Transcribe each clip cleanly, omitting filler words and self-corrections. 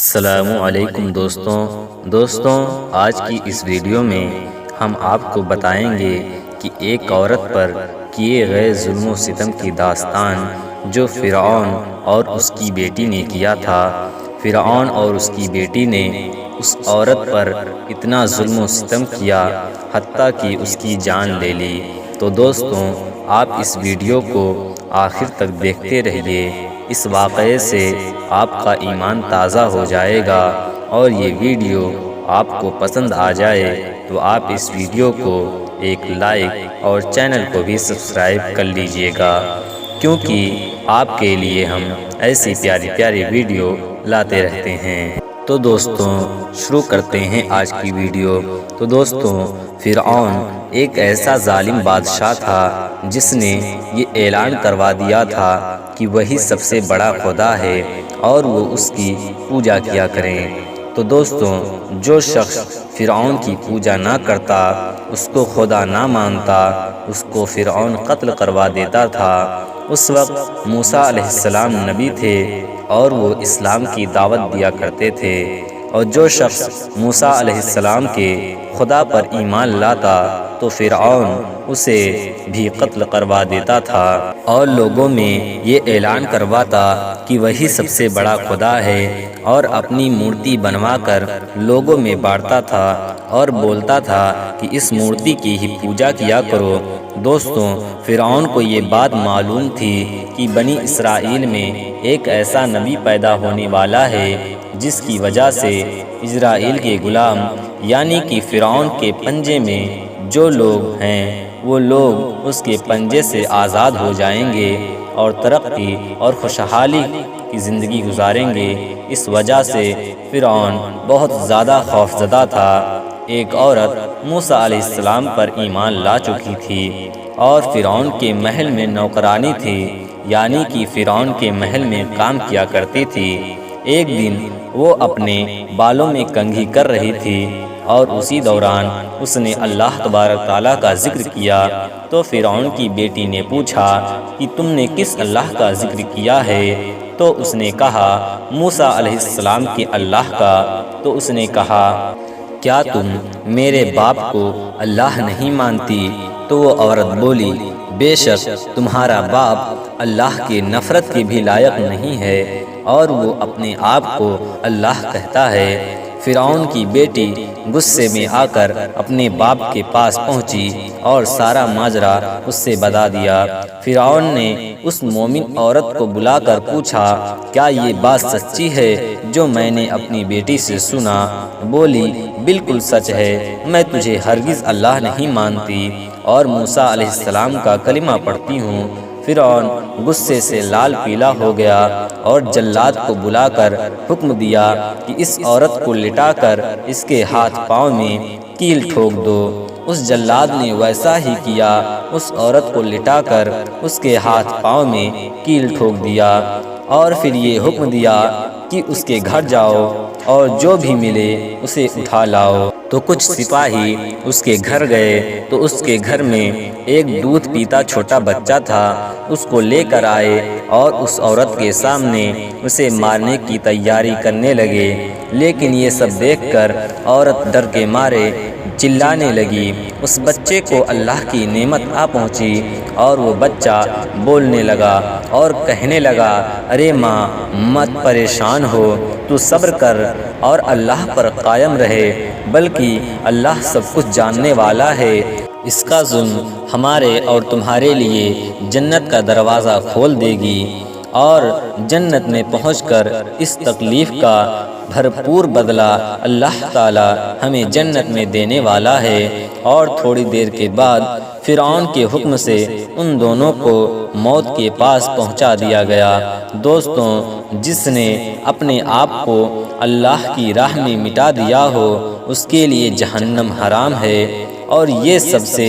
السلام علیکم دوستوں آج کی اس ویڈیو میں ہم آپ کو بتائیں گے کہ ایک عورت پر کیے گئے ظلم و ستم کی داستان جو فرعون اور اس کی بیٹی نے کیا تھا۔ فرعون اور اس کی بیٹی نے اس عورت پر اتنا ظلم و ستم کیا حتیٰ کہ اس کی جان لے لی۔ تو دوستوں آپ اس ویڈیو کو آخر تک دیکھتے رہیے، اس واقعے سے آپ کا ایمان تازہ ہو جائے گا، اور یہ ویڈیو آپ کو پسند آ جائے تو آپ اس ویڈیو کو ایک لائک اور چینل کو بھی سبسکرائب کر لیجئے گا، کیونکہ آپ کے لیے ہم ایسی پیاری پیاری ویڈیو لاتے رہتے ہیں۔ تو دوستوں شروع کرتے ہیں آج کی ویڈیو۔ تو دوستوں فرعون ایک ایسا ظالم بادشاہ تھا جس نے یہ اعلان کروا دیا تھا کہ وہی سب سے بڑا خدا ہے اور وہ اس کی پوجا کیا کریں۔ تو دوستوں جو شخص فرعون کی پوجا نہ کرتا، اس کو خدا نہ مانتا، اس کو فرعون قتل کروا دیتا تھا۔ اس وقت موسیٰ علیہ السلام نبی تھے اور وہ اسلام کی دعوت دیا کرتے تھے، اور جو شخص موسیٰ علیہ السلام کے خدا پر ایمان لاتا تو فرعون اسے بھی قتل کروا دیتا تھا اور لوگوں میں یہ اعلان کرواتا کہ وہی سب سے بڑا خدا ہے، اور اپنی مورتی بنوا کر لوگوں میں بانٹتا تھا اور بولتا تھا کہ اس مورتی کی ہی پوجا کیا کرو۔ دوستوں فرعون کو یہ بات معلوم تھی کہ بنی اسرائیل میں ایک ایسا نبی پیدا ہونے والا ہے جس کی وجہ سے اسرائیل کے غلام یعنی کہ فرعون کے پنجے میں جو لوگ ہیں وہ لوگ اس کے پنجے سے آزاد ہو جائیں گے اور ترقی اور خوشحالی کی زندگی گزاریں گے۔ اس وجہ سے فرعون بہت زیادہ خوفزدہ تھا۔ ایک عورت موسیٰ علیہ السلام پر ایمان لا چکی تھی اور فرعون کے محل میں نوکرانی تھی، یعنی کہ فرعون کے محل میں کام کیا کرتی تھی۔ ایک دن وہ اپنے بالوں میں کنگھی کر رہی تھی اور اسی دوران اس نے اللہ تبارک تعالیٰ کا ذکر کیا، تو فرعون کی بیٹی نے پوچھا کہ تم نے کس اللہ کا ذکر کیا ہے؟ تو اس نے کہا موسیٰ علیہ السلام کے اللہ کا۔ تو اس نے کہا کیا تم میرے باپ کو اللہ نہیں مانتی؟ تو وہ عورت بولی بے شک تمہارا باپ اللہ کی نفرت کے بھی لائق نہیں ہے، اور وہ اپنے آپ کو اللہ کہتا ہے۔ فرعون کی بیٹی غصے میں آ کر اپنے باپ کے پاس پہنچی اور سارا ماجرا اس سے بتا دیا۔ فرعون نے اس مومن عورت کو بلا کر پوچھا کیا یہ بات سچی ہے جو میں نے اپنی بیٹی سے سنا؟ بولی بالکل سچ ہے، میں تجھے ہرگز اللہ نہیں مانتی اور موسیٰ علیہ السلام کا کلمہ پڑھتی ہوں۔ فرعون غصے سے لال پیلا ہو گیا اور جلاد کو بلا کر حکم دیا کہ اس عورت کو لٹا کر اس کے ہاتھ پاؤں میں کیل ٹھوک دو۔ اس جلاد نے ویسا ہی کیا، اس عورت کو لٹا کر اس کے ہاتھ پاؤں میں کیل ٹھوک دیا، اور پھر یہ حکم دیا کہ اس کے گھر جاؤ اور جو بھی ملے اسے اٹھا لاؤ۔ تو کچھ سپاہی اس کے گھر گئے تو اس کے گھر میں ایک دودھ پیتا چھوٹا بچہ تھا، اس کو لے کر آئے اور اس عورت کے سامنے اسے مارنے کی تیاری کرنے لگے، لیکن یہ سب دیکھ کر عورت ڈر کے مارے چلانے لگی۔ اس بچے کو اللہ کی نعمت آ پہنچی اور وہ بچہ بولنے لگا اور کہنے لگا ارے ماں مت پریشان ہو، تو صبر کر اور اللہ پر قائم رہے، بلکہ اللہ سب کچھ جاننے والا ہے۔ اس کا ظلم ہمارے اور تمہارے لیے جنت کا دروازہ کھول دے گی، اور جنت میں پہنچ کر اس تکلیف کا بھرپور بدلہ اللہ تعالی ہمیں جنت میں دینے والا ہے۔ اور تھوڑی دیر کے بعد فرعون کے حکم سے ان دونوں کو موت کے پاس پہنچا دیا گیا۔ دوستوں جس نے اپنے آپ کو اللہ کی راہ میں مٹا دیا ہو اس کے لیے جہنم حرام ہے، اور یہ سب سے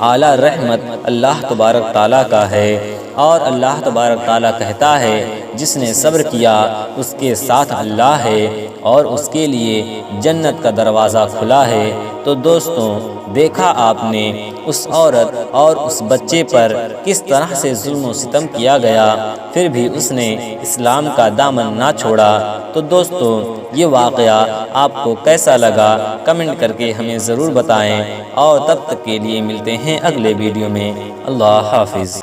اعلیٰ رحمت اللہ تبارک تعالیٰ کا ہے۔ اور اللہ تبارک تعالیٰ کہتا ہے جس نے صبر کیا اس کے ساتھ اللہ ہے اور اس کے لیے جنت کا دروازہ کھلا ہے۔ تو دوستوں، دیکھا آپ نے اس عورت اور اس بچے پر کس طرح سے ظلم و ستم کیا گیا، پھر بھی اس نے اسلام کا دامن نہ چھوڑا۔ تو دوستوں، یہ واقعہ آپ کو کیسا لگا کمنٹ کر کے ہمیں ضرور بتائیں، اور تب تک کے لیے ملتے ہیں اگلے ویڈیو میں۔ اللہ حافظ۔